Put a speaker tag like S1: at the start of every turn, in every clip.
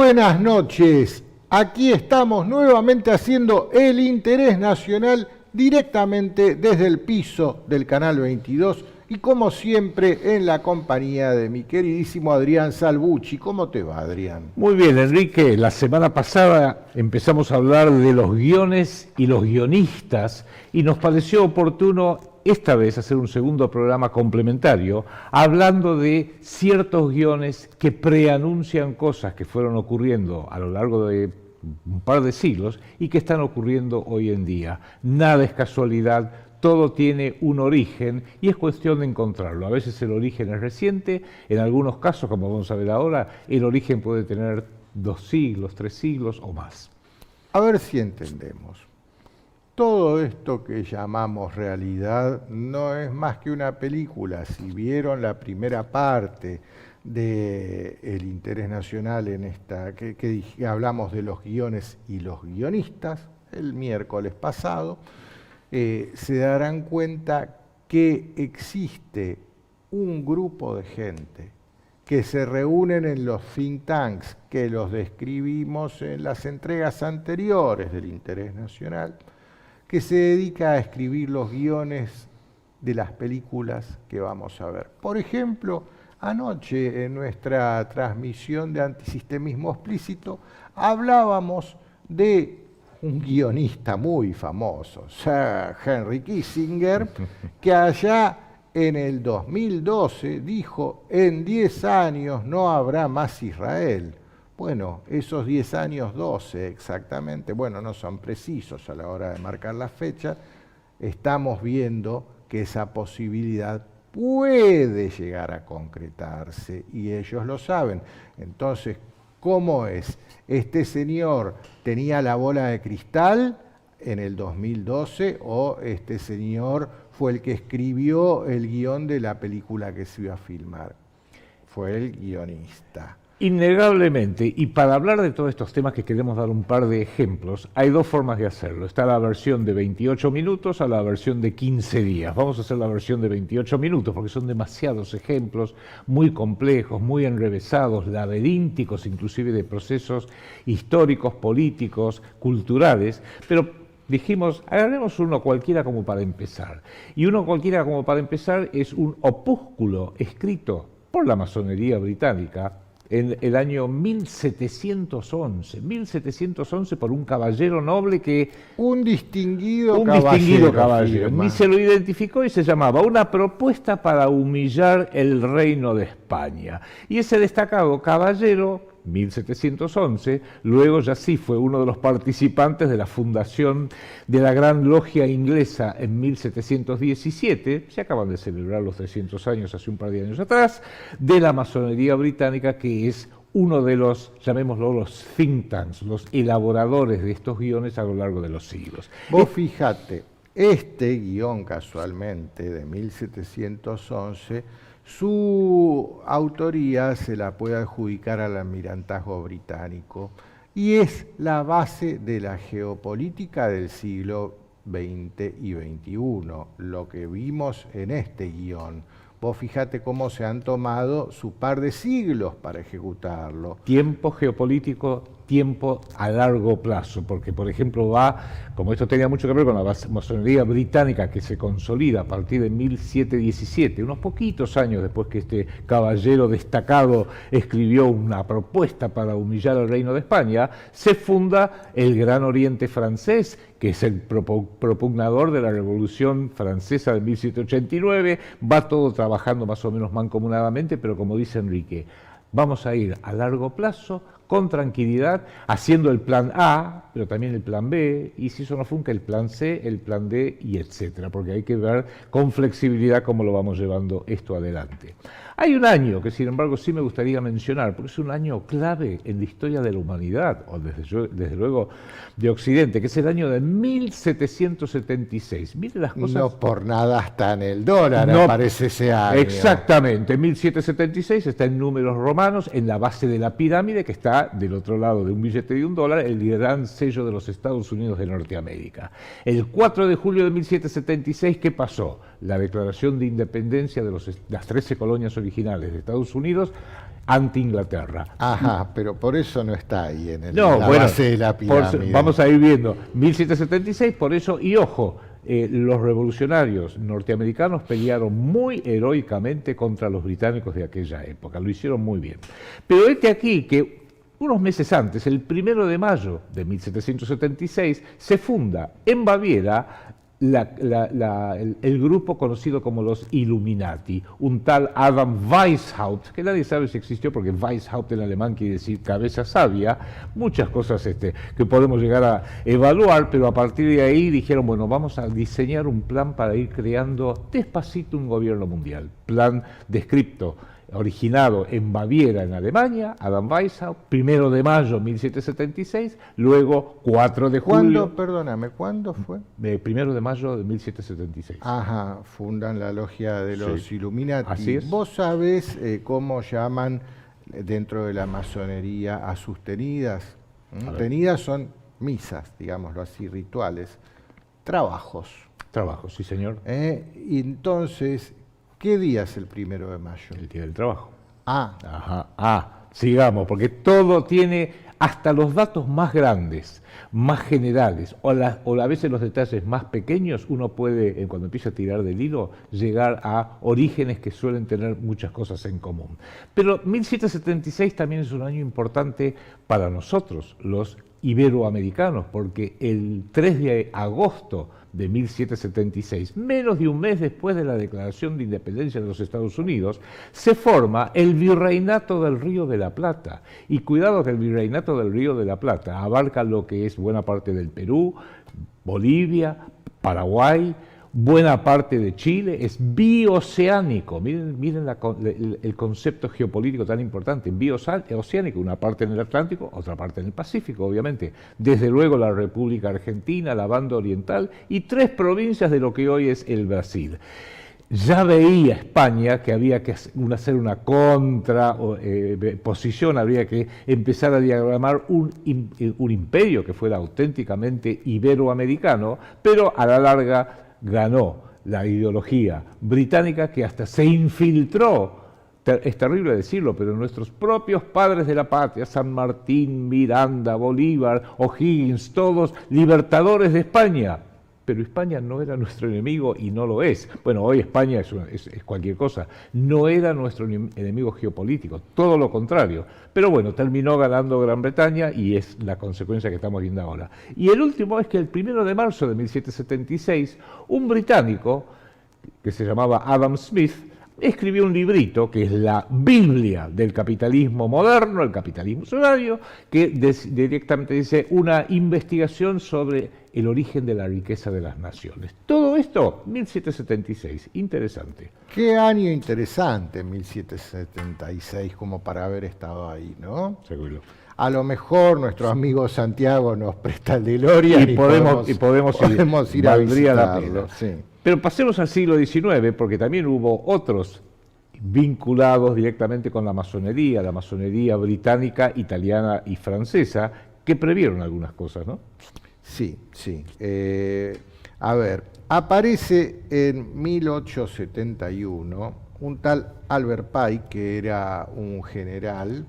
S1: buenas noches. Aquí estamos nuevamente haciendo el interés nacional directamente desde el piso del Canal 22 y como siempre en la compañía de mi queridísimo Adrián Salvucci. ¿Cómo te va, Adrián?
S2: Muy bien, Enrique. La semana pasada empezamos a hablar de los guiones y los guionistas y nos pareció oportuno esta vez hacer un segundo programa complementario hablando de ciertos guiones que preanuncian cosas que fueron ocurriendo a lo largo de un par de siglos y que están ocurriendo hoy en día. Nada es casualidad, todo tiene un origen y es cuestión de encontrarlo. A veces el origen es reciente, en algunos casos, como vamos a ver ahora, el origen puede tener 2 siglos, 3 siglos o más.
S1: A ver si entendemos. Todo esto que llamamos realidad no es más que una película. Si vieron la primera parte del interés nacional en esta, que hablamos de los guiones y los guionistas, el miércoles pasado, se darán cuenta que existe un grupo de gente que se reúnen en los think tanks, que los describimos en las entregas anteriores del interés nacional, que se dedica a escribir los guiones de las películas que vamos a ver. Por ejemplo, anoche en nuestra transmisión de Antisistemismo Explícito hablábamos de un guionista muy famoso, Sir Henry Kissinger, que allá en el 2012 dijo: en 10 años no habrá más Israel. Bueno, esos 10 años, 12 exactamente, bueno, no son precisos a la hora de marcar la fecha, estamos viendo que esa posibilidad puede llegar a concretarse y ellos lo saben. Entonces, ¿cómo es? ¿Este señor tenía la bola de cristal en el 2012 o este señor fue el que escribió el guión de la película que se iba a filmar? Fue el guionista.
S2: Innegablemente, y para hablar de todos estos temas que queremos dar un par de ejemplos, hay 2 formas de hacerlo. Está la versión de 28 minutos a la versión de 15 días. Vamos a hacer la versión de 28 minutos porque son demasiados ejemplos, muy complejos, muy enrevesados, laberínticos, inclusive de procesos históricos, políticos, culturales, pero dijimos, agarremos uno cualquiera como para empezar. Y uno cualquiera como para empezar es un opúsculo escrito por la masonería británica en el año 1711 por un caballero noble que...
S1: Un distinguido caballero.
S2: Ni se lo identificó y se llamaba Una propuesta para humillar el reino de España. Y ese destacado caballero, 1711, luego ya sí fue uno de los participantes de la fundación de la Gran Logia Inglesa en 1717, se acaban de celebrar los 300 años hace un par de años atrás, de la masonería británica, que es uno de los, llamémoslo, los think tanks, los elaboradores de estos guiones a lo largo de los siglos.
S1: Vos fíjate, este guión casualmente de 1711, su autoría se la puede adjudicar al almirantazgo británico y es la base de la geopolítica del siglo XX y XXI, lo que vimos en este guión. Vos fíjate cómo se han tomado su par de siglos para ejecutarlo.
S2: Tiempo geopolítico, tiempo a largo plazo, porque por ejemplo como esto tenía mucho que ver con la masonería británica que se consolida a partir de 1717, unos poquitos años después que este caballero destacado escribió una propuesta para humillar al reino de España, se funda el Gran Oriente francés, que es el propugnador de la Revolución Francesa de 1789, va todo trabajando más o menos mancomunadamente, pero como dice Enrique, vamos a ir a largo plazo, con tranquilidad, haciendo el plan A, pero también el plan B, y si eso no funca, el plan C, el plan D, y etcétera, porque hay que ver con flexibilidad cómo lo vamos llevando esto adelante. Hay un año que, sin embargo, sí me gustaría mencionar, porque es un año clave en la historia de la humanidad, o desde luego de Occidente, que es el año de 1776. Mire las cosas.
S1: No por nada está en el dólar, no, aparece ese año.
S2: Exactamente, 1776 está en números romanos, en la base de la pirámide, que está del otro lado de un billete de $1, el gran sello de los Estados Unidos de Norteamérica. El 4 de julio de 1776, ¿qué pasó? La declaración de independencia de las 13 colonias originales de Estados Unidos anti-Inglaterra.
S1: Ajá, pero por eso no está ahí en
S2: No,
S1: la
S2: bueno,
S1: base de la pirámide.
S2: vamos a ir viendo. 1776, por eso, y ojo, los revolucionarios norteamericanos pelearon muy heroicamente contra los británicos de aquella época, lo hicieron muy bien. Pero aquí que unos meses antes, el 1 de mayo de 1776, se funda en Baviera el grupo conocido como los Illuminati, un tal Adam Weishaupt, que nadie sabe si existió porque Weishaupt en alemán quiere decir cabeza sabia, muchas cosas que podemos llegar a evaluar, pero a partir de ahí dijeron, bueno, vamos a diseñar un plan para ir creando despacito un gobierno mundial, plan descripto, originado en Baviera, en Alemania, Adam Weishaupt, 1 de mayo de 1776, luego 4 de julio.
S1: Perdóname, ¿cuándo fue?
S2: 1 de mayo de 1776.
S1: Ajá, fundan la logia de los Illuminati.
S2: Así es.
S1: ¿Vos sabés cómo llaman dentro de la masonería a sus tenidas? Tenidas son misas, digámoslo así, rituales. Trabajos.
S2: Trabajos, sí señor.
S1: Y entonces, ¿qué día es el 1 de mayo?
S2: El Día del Trabajo.
S1: Ah.
S2: Sigamos, porque todo tiene, hasta los datos más grandes, más generales, o a veces los detalles más pequeños, uno puede, cuando empieza a tirar del hilo, llegar a orígenes que suelen tener muchas cosas en común. Pero 1776 también es un año importante para nosotros, los iberoamericanos, porque el 3 de agosto de 1776, menos de un mes después de la declaración de independencia de los Estados Unidos, se forma el Virreinato del Río de la Plata. Y cuidado que el Virreinato del Río de la Plata abarca lo que es buena parte del Perú, Bolivia, Paraguay, buena parte de Chile, es bioceánico. Miren el concepto geopolítico tan importante, bioceánico, una parte en el Atlántico, otra parte en el Pacífico, obviamente. Desde luego la República Argentina, la Banda Oriental y 3 provincias de lo que hoy es el Brasil. Ya veía España que había que hacer una contraposición, habría que empezar a diagramar un imperio que fuera auténticamente iberoamericano, pero a la larga ganó la ideología británica que hasta se infiltró, es terrible decirlo, pero nuestros propios padres de la patria, San Martín, Miranda, Bolívar, O'Higgins, todos libertadores de España. Pero España no era nuestro enemigo y no lo es. Bueno, hoy España es cualquier cosa. No era nuestro enemigo geopolítico, todo lo contrario. Pero bueno, terminó ganando Gran Bretaña y es la consecuencia que estamos viendo ahora. Y el último es que el 1 de marzo de 1776, un británico que se llamaba Adam Smith escribió un librito que es la Biblia del capitalismo moderno, el capitalismo solidario, que directamente dice una investigación sobre el origen de la riqueza de las naciones. Todo esto, 1776, interesante.
S1: Qué año interesante, 1776, como para haber estado ahí, ¿no?
S2: Seguro.
S1: A lo mejor nuestro amigo Santiago nos presta el DeLorean y podemos ir a visitarlo. Sí.
S2: Pero pasemos al siglo XIX, porque también hubo otros vinculados directamente con la masonería británica, italiana y francesa, que previeron algunas cosas, ¿no?
S1: Sí. A ver, aparece en 1871 un tal Albert Pike, que era un general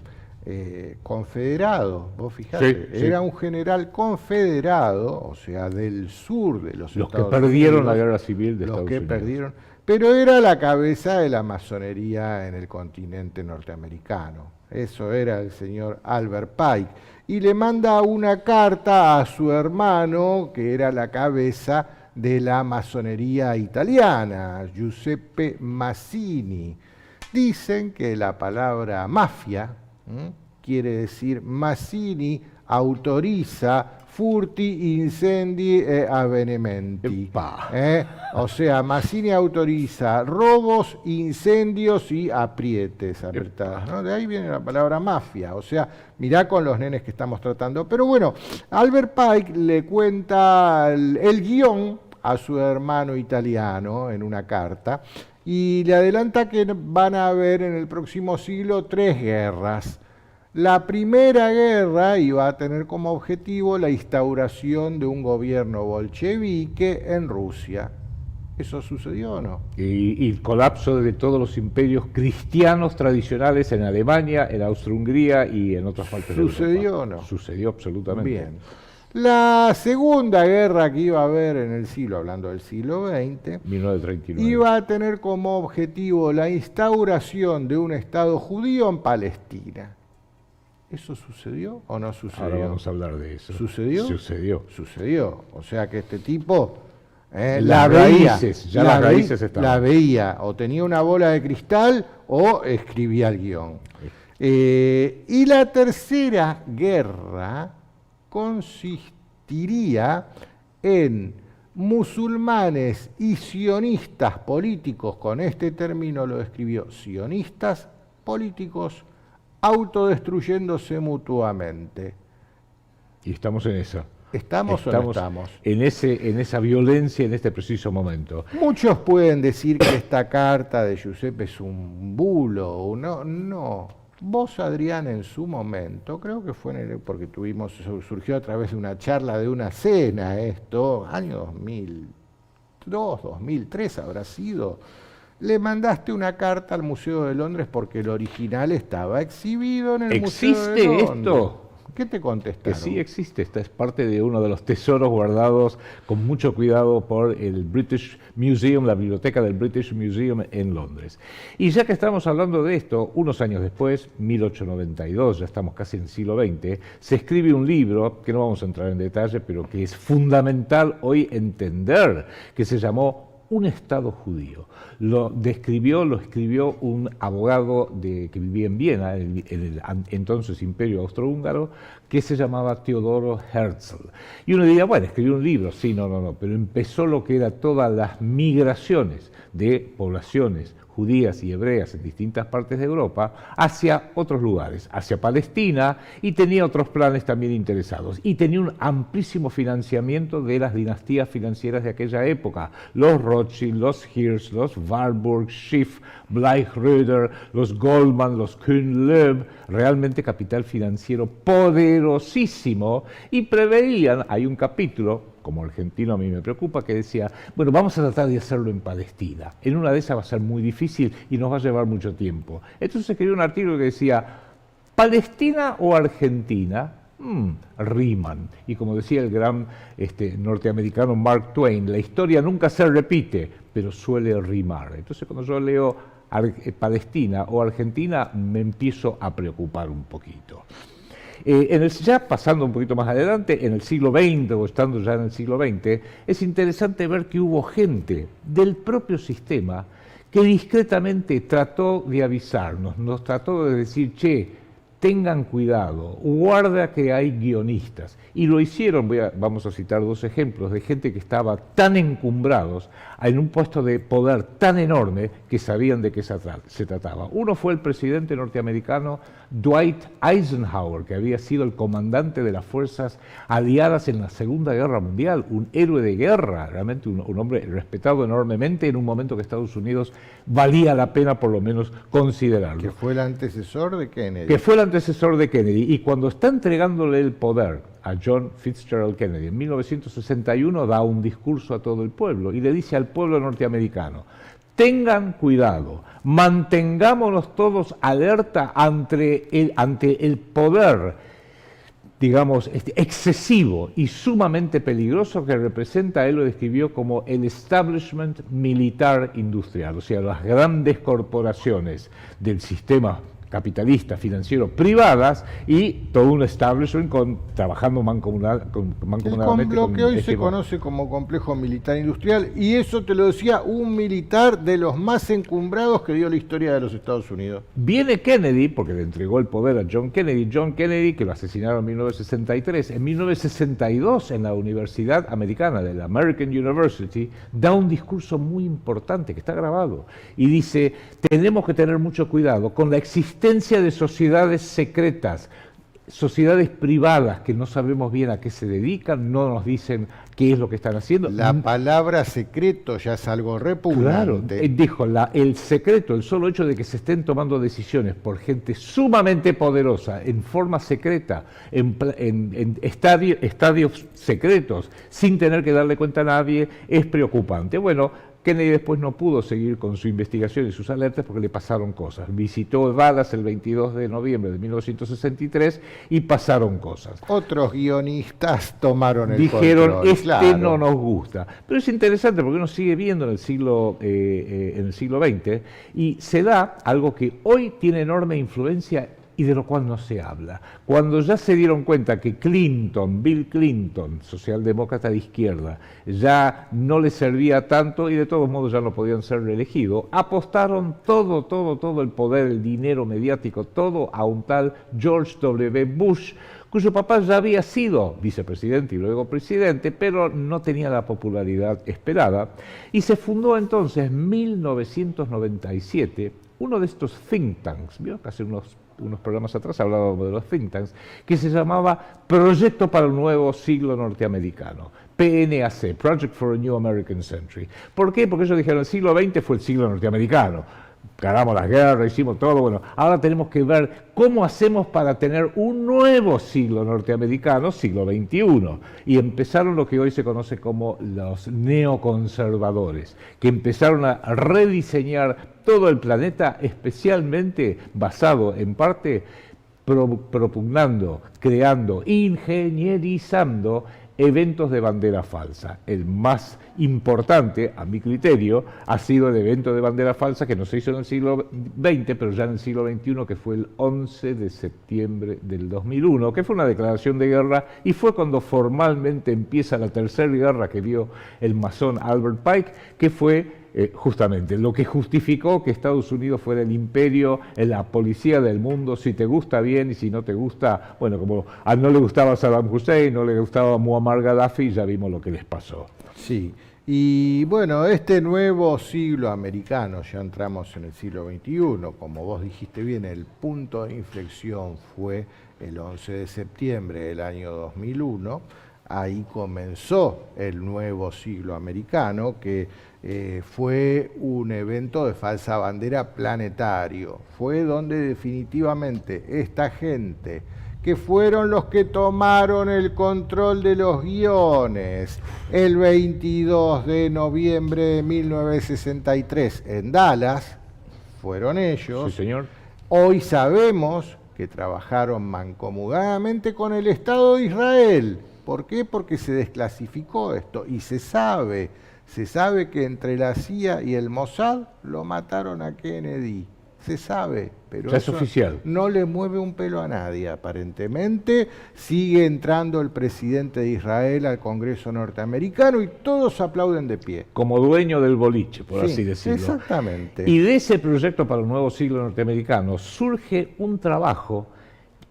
S1: confederado, vos fijate, era un general confederado, o sea, del sur de los Estados Unidos.
S2: Los que perdieron la guerra civil de Estados Unidos.
S1: Perdieron, pero era la cabeza de la masonería en el continente norteamericano. Eso era el señor Albert Pike. Y le manda una carta a su hermano, que era la cabeza de la masonería italiana, Giuseppe Mazzini. Dicen que la palabra mafia quiere decir Mazzini autoriza furti, incendi e avvenimenti. O sea, Mazzini autoriza robos, incendios y aprietes apretados, ¿no? De ahí viene la palabra mafia. O sea, mirá con los nenes que estamos tratando. Pero bueno, Albert Pike le cuenta el guión a su hermano italiano en una carta y le adelanta que van a haber en el próximo siglo 3 guerras. La primera guerra iba a tener como objetivo la instauración de un gobierno bolchevique en Rusia. ¿Eso sucedió o no?
S2: Y el colapso de todos los imperios cristianos tradicionales en Alemania, en Austria-Hungría y en otras partes de Europa.
S1: ¿Sucedió o no?
S2: Sucedió absolutamente.
S1: Bien. La segunda guerra que iba a haber en el siglo, hablando del siglo XX,
S2: 1939.
S1: iba a tener como objetivo la instauración de un Estado judío en Palestina. ¿Eso sucedió o no sucedió?
S2: Ahora vamos a hablar de eso.
S1: ¿Sucedió?
S2: Sucedió.
S1: Sucedió. O sea que este tipo
S2: Las
S1: la veía,
S2: raíces, ya las raíces estaban.
S1: la veía, o tenía una bola de cristal o escribía el guión. Y la tercera guerra consistiría en musulmanes y sionistas políticos, con este término lo describió, sionistas políticos autodestruyéndose mutuamente.
S2: Y estamos en esa.
S1: ¿Estamos o no estamos?
S2: En esa violencia en este preciso momento.
S1: Muchos pueden decir que esta carta de Giuseppe es un bulo, no. Vos, Adrián, en su momento, creo que fue porque surgió a través de una charla de una cena esto, año 2002, 2003 habrá sido, le mandaste una carta al Museo de Londres porque el original estaba exhibido en el Museo de Londres.
S2: ¿Existe esto?
S1: ¿Qué te contestaron?
S2: Que sí existe, esta es parte de uno de los tesoros guardados con mucho cuidado por el British Museum, la biblioteca del British Museum en Londres. Y ya que estamos hablando de esto, unos años después, 1892, ya estamos casi en el siglo XX, se escribe un libro, que no vamos a entrar en detalle, pero que es fundamental hoy entender, que se llamó Un Estado Judío. Lo escribió un abogado que vivía en Viena, en el entonces Imperio Austrohúngaro, que se llamaba Teodoro Herzl. Y uno diría, bueno, escribió un libro, sí, no, pero empezó lo que era todas las migraciones de poblaciones judías y hebreas en distintas partes de Europa hacia otros lugares, hacia Palestina, y tenía otros planes también interesados. Y tenía un amplísimo financiamiento de las dinastías financieras de aquella época, los Rothschild, los Hirsch, los Warburg, Schiff, Bleichräder, los Goldman, los Kuhn-Loeb, realmente capital financiero poderosísimo, y preveían, hay un capítulo, como argentino a mí me preocupa, que decía, bueno, vamos a tratar de hacerlo en Palestina. En una de esas va a ser muy difícil y nos va a llevar mucho tiempo. Entonces escribió un artículo que decía, ¿Palestina o Argentina? Riman. Y como decía el gran norteamericano Mark Twain, la historia nunca se repite, pero suele rimar. Entonces cuando yo leo Palestina o Argentina, me empiezo a preocupar un poquito. Ya pasando un poquito más adelante, en el siglo XX o estando ya en el siglo XX, es interesante ver que hubo gente del propio sistema que discretamente trató de avisarnos, nos trató de decir, che, tengan cuidado, guarda que hay guionistas. Y lo hicieron, vamos a citar dos ejemplos, de gente que estaba tan encumbrados en un puesto de poder tan enorme que sabían de qué se trataba. Uno fue el presidente norteamericano Dwight Eisenhower, que había sido el comandante de las fuerzas aliadas en la Segunda Guerra Mundial, un héroe de guerra, realmente un hombre respetado enormemente en un momento que Estados Unidos valía la pena por lo menos considerarlo.
S1: Que fue el antecesor de Kennedy.
S2: Que fue el antecesor de Kennedy, y cuando está entregándole el poder a John Fitzgerald Kennedy en 1961 da un discurso a todo el pueblo y le dice al pueblo norteamericano, tengan cuidado, mantengámonos todos alerta ante el poder, digamos, excesivo y sumamente peligroso que representa, él lo describió como el establishment militar industrial, o sea, las grandes corporaciones del sistema capitalista, financiero, privadas, y todo un establishment trabajando mancomunadamente
S1: lo que hoy se conoce como complejo militar industrial, y eso te lo decía un militar de los más encumbrados que dio la historia de los Estados Unidos.
S2: Viene Kennedy, porque le entregó el poder a John Kennedy, que lo asesinaron en 1963. En 1962, en la Universidad Americana, de la American University, da un discurso muy importante, que está grabado, y dice, tenemos que tener mucho cuidado con la existencia de sociedades secretas, sociedades privadas que no sabemos bien a qué se dedican, no nos dicen qué es lo que están haciendo.
S1: La palabra secreto ya es algo repugnante.
S2: Claro, dijo, el secreto, el solo hecho de que se estén tomando decisiones por gente sumamente poderosa, en forma secreta, en estadios secretos, sin tener que darle cuenta a nadie, es preocupante. Bueno, Kennedy después no pudo seguir con su investigación y sus alertas porque le pasaron cosas. Visitó Dallas el 22 de noviembre de 1963 y pasaron cosas.
S1: Otros guionistas tomaron el
S2: Dijeron,
S1: control, claro.
S2: no nos gusta. Pero es interesante porque uno sigue viendo en el siglo XX y se da algo que hoy tiene enorme influencia y de lo cual no se habla. Cuando ya se dieron cuenta que Bill Clinton, socialdemócrata de izquierda, ya no les servía tanto y de todos modos ya no podían ser reelegidos, apostaron todo el poder, el dinero mediático, todo a un tal George W. Bush, cuyo papá ya había sido vicepresidente y luego presidente, pero no tenía la popularidad esperada, y se fundó entonces en 1997 uno de estos think tanks, ¿vio? Hace unos programas atrás hablábamos de los think tanks, que se llamaba Proyecto para un Nuevo Siglo Norteamericano, PNAC, Project for a New American Century. ¿Por qué? Porque ellos dijeron el siglo XX fue el siglo norteamericano. Ganamos las guerras, hicimos todo, bueno, ahora tenemos que ver cómo hacemos para tener un nuevo siglo norteamericano, siglo XXI. Y empezaron lo que hoy se conoce como los neoconservadores, que empezaron a rediseñar todo el planeta, especialmente basado en parte propugnando, creando, ingenierizando eventos de bandera falsa. El más importante, a mi criterio, ha sido el evento de bandera falsa que no se hizo en el siglo XX, pero ya en el siglo XXI, que fue el 11 de septiembre del 2001, que fue una declaración de guerra y fue cuando formalmente empieza la tercera guerra que vio el masón Albert Pike, que fue justamente lo que justificó que Estados Unidos fuera el imperio, la policía del mundo, si te gusta bien y si no te gusta, bueno, como no le gustaba Saddam Hussein, no le gustaba Muammar Gaddafi, ya vimos lo que les pasó.
S1: Sí, y bueno, este nuevo siglo americano, ya entramos en el siglo XXI, como vos dijiste bien, el punto de inflexión fue el 11 de septiembre del año 2001, ahí comenzó el nuevo siglo americano, que fue un evento de falsa bandera planetario. Fue donde definitivamente esta gente, que fueron los que tomaron el control de los guiones el 22 de noviembre de 1963 en Dallas, fueron ellos.
S2: Sí, señor.
S1: Hoy sabemos que trabajaron mancomunadamente con el Estado de Israel. ¿Por qué? Porque se desclasificó esto y se sabe que entre la CIA y el Mossad lo mataron a Kennedy. Se sabe, pero
S2: ya es oficial.
S1: No le mueve un pelo a nadie, aparentemente. Sigue entrando el presidente de Israel al Congreso norteamericano y todos aplauden de pie.
S2: Como dueño del boliche, por así decirlo.
S1: Exactamente.
S2: Y de ese proyecto para un nuevo siglo norteamericano surge un trabajo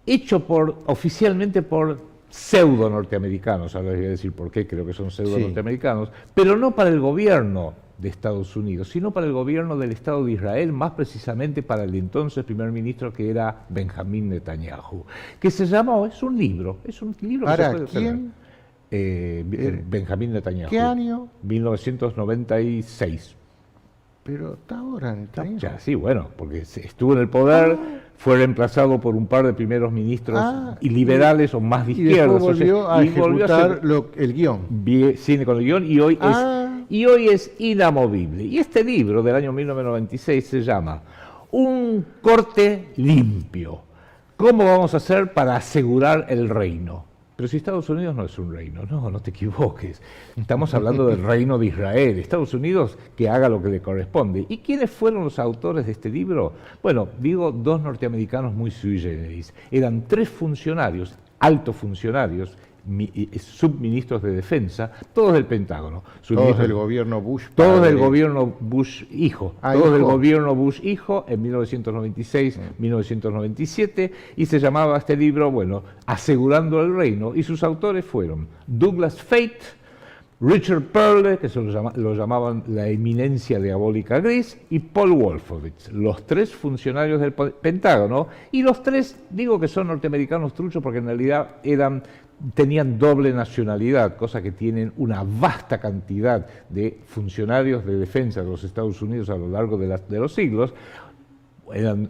S2: hecho oficialmente por pseudo norteamericanos, ahora les voy a decir por qué creo que son pseudo norteamericanos, pero no para el gobierno de Estados Unidos, sino para el gobierno del Estado de Israel, más precisamente para el entonces primer ministro que era Benjamín Netanyahu, que se llamó, es un libro que se puede
S1: ¿quién?
S2: Benjamín Netanyahu.
S1: ¿Qué año?
S2: 1996.
S1: Pero está ahora Netanyahu.
S2: Ya, sí, bueno, porque estuvo en el poder, fue reemplazado por un par de primeros ministros y liberales o más de izquierda.
S1: Y volvió a ejecutar el guión.
S2: Cine con el guión y hoy es inamovible. Y este libro del año 1996 se llama Un corte limpio. ¿Cómo vamos a hacer para asegurar el reino? Pero si Estados Unidos no es un reino, no te equivoques. Estamos hablando del reino de Israel. Estados Unidos que haga lo que le corresponde. ¿Y quiénes fueron los autores de este libro? Bueno, digo, dos norteamericanos muy sui generis. Eran tres funcionarios, altos funcionarios, subministros de defensa, todos del Pentágono.
S1: Todos del gobierno Bush.
S2: Todos del gobierno Bush hijo. Todos del gobierno Bush hijo en 1996, 1997, y se llamaba este libro, bueno, Asegurando el Reino, y sus autores fueron Douglas Fate, Richard Perle, que se lo llamaban la eminencia diabólica gris, y Paul Wolfowitz, los tres funcionarios del Pentágono, y los tres, digo que son norteamericanos truchos porque en realidad tenían doble nacionalidad, cosa que tienen una vasta cantidad de funcionarios de defensa de los Estados Unidos a lo largo de los siglos.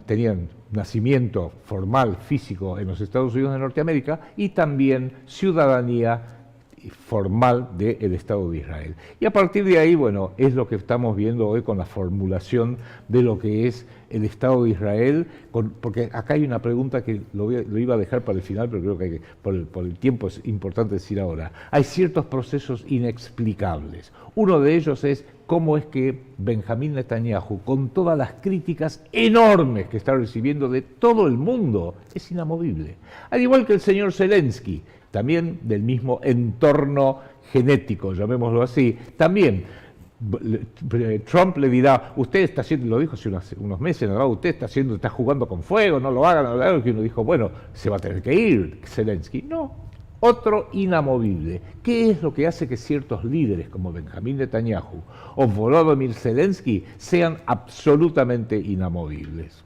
S2: Tenían nacimiento formal, físico en los Estados Unidos de Norteamérica y también ciudadanía formal del Estado de Israel. Y a partir de ahí, bueno, es lo que estamos viendo hoy con la formulación de lo que es el Estado de Israel, porque acá hay una pregunta que lo iba a dejar para el final, pero creo que por el tiempo es importante decir ahora. Hay ciertos procesos inexplicables. Uno de ellos es cómo es que Benjamín Netanyahu, con todas las críticas enormes que está recibiendo de todo el mundo, es inamovible. Al igual que el señor Zelensky, también del mismo entorno genético, llamémoslo así, también Trump le dirá, usted está haciendo, lo dijo hace unos meses, ¿no? Usted está jugando con fuego, no lo hagan, no lo hagan, que uno dijo, bueno, se va a tener que ir Zelensky. No, otro inamovible. ¿Qué es lo que hace que ciertos líderes como Benjamín Netanyahu o Volodymyr Zelensky sean absolutamente inamovibles?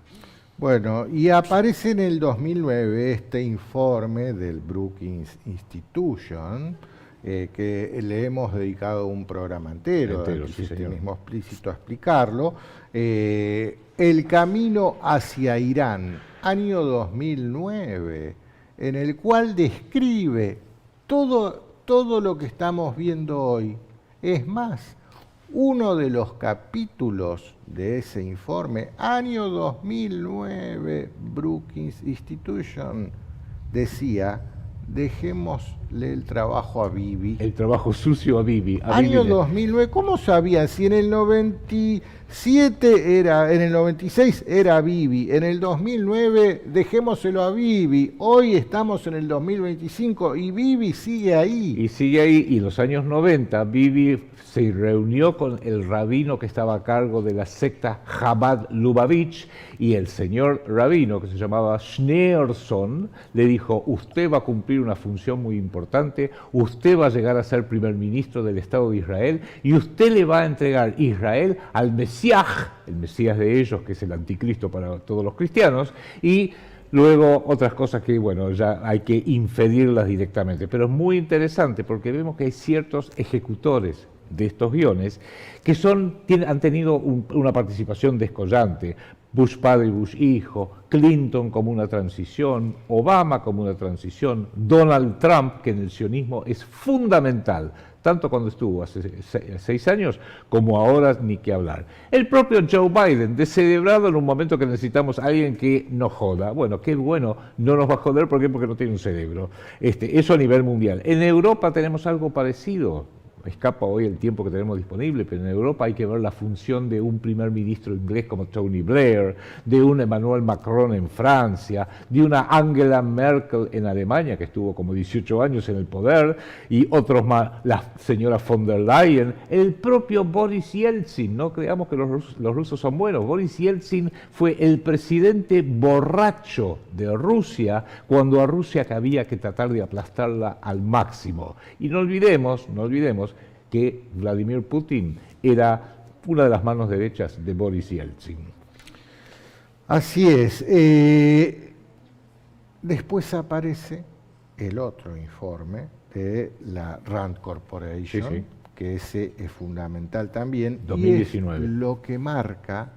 S1: Bueno, y aparece en el 2009 este informe del Brookings Institution, que le hemos dedicado un programa entero,
S2: sí,
S1: mismo explícito a explicarlo, El camino hacia Irán, año 2009, en el cual describe todo lo que estamos viendo hoy. Es más, uno de los capítulos de ese informe, año 2009, Brookings Institution, decía, dejémosle el trabajo a Bibi.
S2: El trabajo sucio a Bibi.
S1: Año 2009, ¿cómo sabían? Si en el 97 era, en el 96 era Bibi, en el 2009 dejémoselo a Bibi, hoy estamos en el 2025 y Bibi sigue ahí.
S2: Y sigue ahí, y en los años 90 Bibi se reunió con el rabino que estaba a cargo de la secta Chabad Lubavitch, y el señor rabino, que se llamaba Schneerson, le dijo, usted va a cumplir una función muy importante, usted va a llegar a ser primer ministro del Estado de Israel, y usted le va a entregar Israel al Mesías, el Mesías de ellos, que es el anticristo para todos los cristianos, y luego otras cosas que, bueno, ya hay que inferirlas directamente. Pero es muy interesante porque vemos que hay ciertos ejecutores de estos guiones que han tenido una participación descollante. Bush padre y Bush hijo, Clinton como una transición, Obama como una transición, Donald Trump, que en el sionismo es fundamental, tanto cuando estuvo hace 6 años como ahora, ni que hablar. El propio Joe Biden, descerebrado en un momento que necesitamos a alguien que nos joda. Bueno, qué bueno, no nos va a joder, ¿por qué? Porque no tiene un cerebro. Eso a nivel mundial. En Europa tenemos algo parecido. Escapa hoy el tiempo que tenemos disponible, pero en Europa hay que ver la función de un primer ministro inglés como Tony Blair, de un Emmanuel Macron en Francia, de una Angela Merkel en Alemania, que estuvo como 18 años en el poder, y otros más, la señora von der Leyen, el propio Boris Yeltsin. No creamos que los rusos son buenos. Boris Yeltsin fue el presidente borracho de Rusia cuando a Rusia había que tratar de aplastarla al máximo. Y no olvidemos que Vladimir Putin era una de las manos derechas de Boris Yeltsin.
S1: Así es. Después aparece el otro informe de la Rand Corporation,
S2: sí.
S1: que ese es fundamental también,
S2: 2019.
S1: Y es lo que marca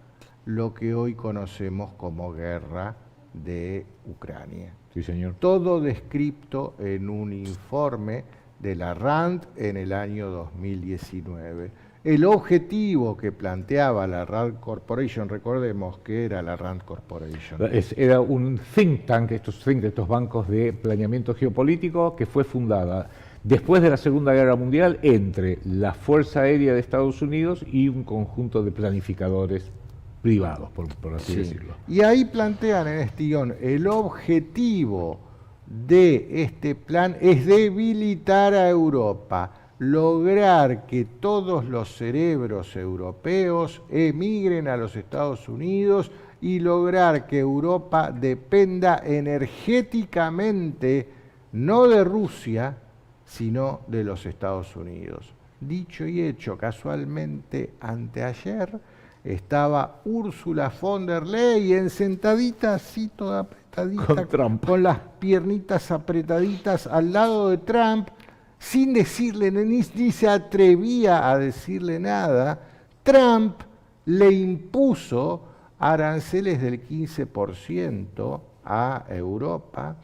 S1: lo que hoy conocemos como guerra de Ucrania.
S2: Sí, señor.
S1: Todo descrito en un informe de la RAND en el año 2019. El objetivo que planteaba la RAND Corporation, recordemos que era la RAND Corporation.
S2: Era un think tank, estos bancos de planeamiento geopolítico, que fue fundada después de la Segunda Guerra Mundial entre la Fuerza Aérea de Estados Unidos y un conjunto de planificadores privados, por así decirlo.
S1: Y ahí plantean en este guión, el objetivo de este plan es debilitar a Europa, lograr que todos los cerebros europeos emigren a los Estados Unidos y lograr que Europa dependa energéticamente no de Rusia, sino de los Estados Unidos. Dicho y hecho, casualmente anteayer estaba Ursula von der Leyen sentadita así toda apretadita, con las piernitas apretaditas al lado de Trump, sin decirle, ni se atrevía a decirle nada. Trump le impuso aranceles del 15% a Europa.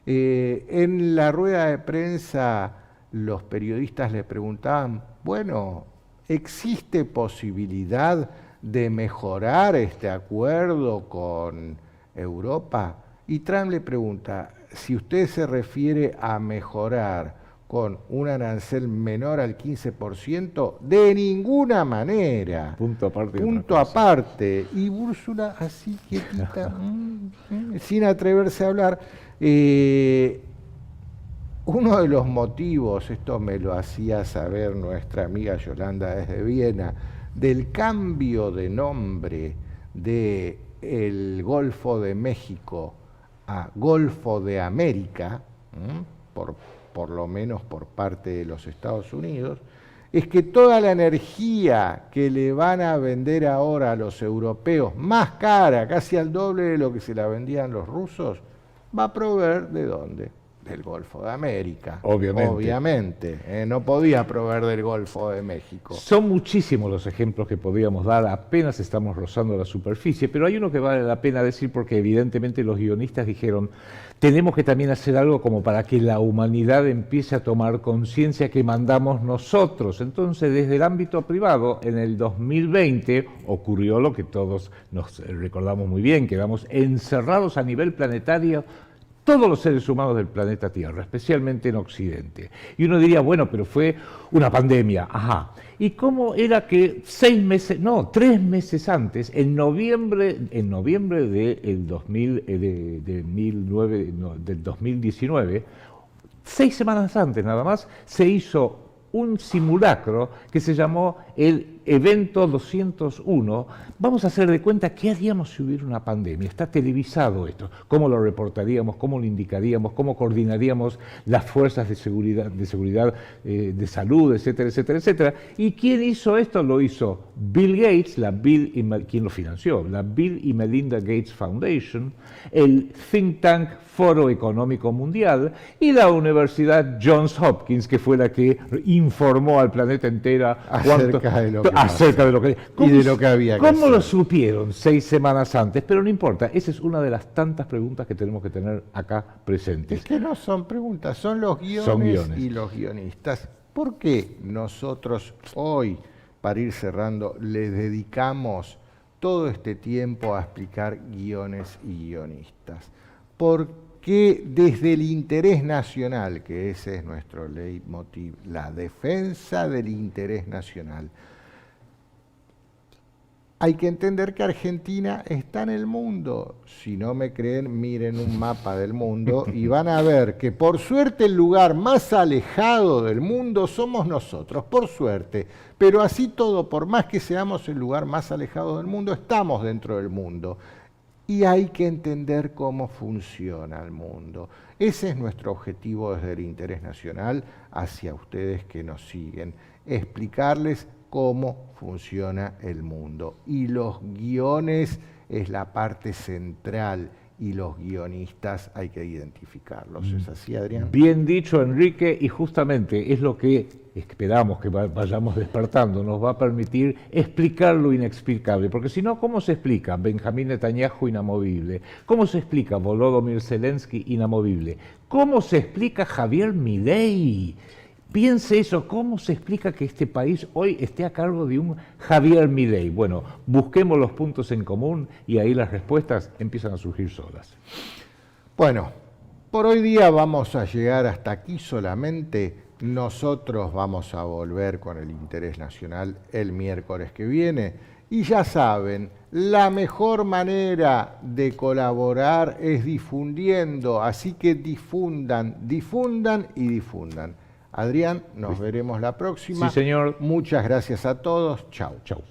S1: En la rueda de prensa los periodistas le preguntaban, bueno, ¿existe posibilidad de mejorar este acuerdo con Europa? Y Trump le pregunta, si usted se refiere a mejorar con un arancel menor al 15%, de ninguna manera.
S2: Punto aparte.
S1: Punto aparte. Y Úrsula así quietita, sin atreverse a hablar. Uno de los motivos, esto me lo hacía saber nuestra amiga Yolanda desde Viena, del cambio de nombre del Golfo de México a Golfo de América, por lo menos por parte de los Estados Unidos, es que toda la energía que le van a vender ahora a los europeos, más cara, casi al doble de lo que se la vendían los rusos, va a proveer ¿de dónde? Del Golfo de América. Obviamente. No podía proveer del Golfo de México.
S2: Son muchísimos los ejemplos que podríamos dar, apenas estamos rozando la superficie, pero hay uno que vale la pena decir porque evidentemente los guionistas dijeron, tenemos que también hacer algo como para que la humanidad empiece a tomar conciencia que mandamos nosotros. Entonces, desde el ámbito privado, en el 2020 ocurrió lo que todos nos recordamos muy bien, quedamos encerrados a nivel planetario todos los seres humanos del planeta Tierra, especialmente en Occidente. Y uno diría, bueno, pero fue una pandemia, ajá. ¿Y cómo era que 3 meses antes, en noviembre del 2019, 6 semanas antes nada más, se hizo un simulacro que se llamó el Evento 201. Vamos a hacer de cuenta qué haríamos si hubiera una pandemia. Está televisado esto. ¿Cómo lo reportaríamos? ¿Cómo lo indicaríamos? ¿Cómo coordinaríamos las fuerzas de seguridad, de salud, etcétera, etcétera, etcétera? ¿Y quién hizo esto? Lo hizo Bill Gates, ¿quién lo financió? La Bill y Melinda Gates Foundation, el think tank Foro Económico Mundial y la Universidad Johns Hopkins, que fue la que informó al planeta entero
S1: acerca de lo que había que hacer.
S2: ¿Cómo lo supieron 6 semanas antes? Pero no importa, esa es una de las tantas preguntas que tenemos que tener acá presentes.
S1: Es que no son preguntas, son los guiones y los guionistas. ¿Por qué nosotros hoy, para ir cerrando, le dedicamos todo este tiempo a explicar guiones y guionistas? Porque desde el interés nacional, que ese es nuestro leitmotiv, la defensa del interés nacional, hay que entender que Argentina está en el mundo. Si no me creen, miren un mapa del mundo y van a ver que por suerte el lugar más alejado del mundo somos nosotros, por suerte. Pero así todo, por más que seamos el lugar más alejado del mundo, estamos dentro del mundo. Y hay que entender cómo funciona el mundo. Ese es nuestro objetivo desde el interés nacional hacia ustedes que nos siguen. Explicarles cómo funciona el mundo. Y los guiones es la parte central y los guionistas hay que identificarlos. ¿Es así, Adrián?
S2: Bien dicho, Enrique, y justamente es lo que esperamos que vayamos despertando, nos va a permitir explicar lo inexplicable, porque si no, ¿cómo se explica Benjamín Netanyahu inamovible? ¿Cómo se explica Volodymyr Zelensky inamovible? ¿Cómo se explica Javier Milei? Piense eso, ¿cómo se explica que este país hoy esté a cargo de un Javier Milei? Bueno, busquemos los puntos en común y ahí las respuestas empiezan a surgir solas.
S1: Bueno, por hoy día vamos a llegar hasta aquí solamente. Nosotros vamos a volver con el interés nacional el miércoles que viene. Y ya saben, la mejor manera de colaborar es difundiendo, así que difundan y difundan. Adrián, nos veremos la próxima.
S2: Sí, señor.
S1: Muchas gracias a todos. Chau.
S2: Chau.